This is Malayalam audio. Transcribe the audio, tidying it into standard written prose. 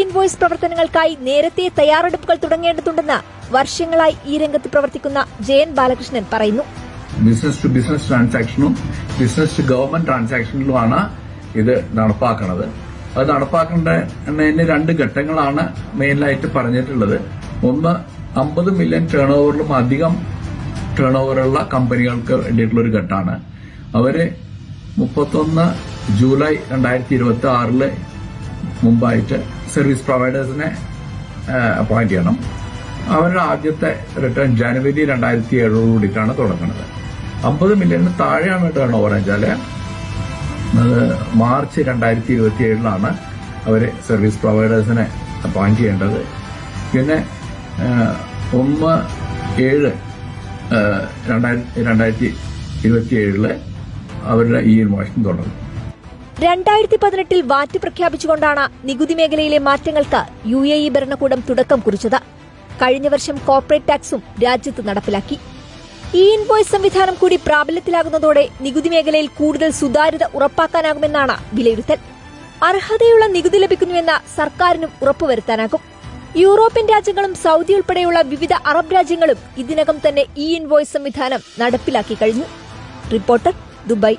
ഇൻവോയ്സ് പ്രവർത്തനങ്ങൾക്കായി നേരത്തെ തയ്യാറെടുപ്പുകൾ തുടങ്ങേണ്ടതുണ്ടെന്ന് വർഷങ്ങളായി ഈ രംഗത്ത് പ്രവർത്തിക്കുന്ന ജയൻ ബാലകൃഷ്ണൻ പറയുന്നു. ബിസിനസ് ടു ബിസിനസ് ട്രാൻസാക്ഷനും ബിസിനസ് ടു ഗവൺമെന്റ് ട്രാൻസാക്ഷനിലുമാണ് ഇത് നടപ്പാക്കുന്നത്. അത് നടപ്പാക്കേണ്ടതിന് 2 ഘട്ടങ്ങളാണ് മെയിനായിട്ട് പറഞ്ഞിട്ടുള്ളത്. ഒന്ന്, 50 മില്യൺ ടേൺ ഓവറിലും അധികം ടേൺ ഓവറുള്ള കമ്പനികൾക്ക് വേണ്ടിയിട്ടുള്ള ഒരു ഘട്ടമാണ്. അവര് 31 ജൂലൈ 2026 മുമ്പായിട്ട് സർവീസ് പ്രൊവൈഡേഴ്സിനെ അപ്പോയിന്റ് ചെയ്യണം. അവരുടെ ആദ്യത്തെ റിട്ടേൺ ജനുവരി 2007 കൂടിയിട്ടാണ് തുടങ്ങുന്നത്. 50 മില്യണിന് താഴെയാണ് ടേൺ ഓവർ വെച്ചാൽ മാർച്ച് 2027 അവർ സർവീസ് പ്രൊവൈഡേഴ്സിനെ അപ്പോയിന്റ് ചെയ്യേണ്ടത്. പിന്നെ 1/7/2027 അവരുടെ ഇൻവോയ്സിംഗ് തുടങ്ങും. 2018 വാറ്റ് പ്രഖ്യാപിച്ചുകൊണ്ടാണ് നികുതി മേഖലയിലെ മാറ്റങ്ങൾക്ക് UAE ഭരണകൂടം തുടക്കം കുറിച്ചത്. കഴിഞ്ഞ വർഷം കോർപ്പറേറ്റ് ടാക്സും രാജ്യത്ത് നടപ്പിലാക്കി. ഇൻവോയ്സ് സംവിധാനം കൂടി പ്രാബല്യത്തിലാകുന്നതോടെ നികുതി മേഖലയിൽ കൂടുതൽ സുതാര്യത ഉറപ്പാക്കാനാകുമെന്നാണ് വിലയിരുത്തൽ. അർഹതയുള്ള നികുതി ലഭിക്കുന്നുവെന്ന സർക്കാരിനും ഉറപ്പുവരുത്താനാകും. യൂറോപ്യൻ രാജ്യങ്ങളും സൌദി ഉൾപ്പെടെയുള്ള വിവിധ അറബ് രാജ്യങ്ങളും ഇതിനകം തന്നെ ഇൻവോയ്സ് സംവിധാനം നടപ്പിലാക്കി കഴിഞ്ഞു. Reporter, Dubai.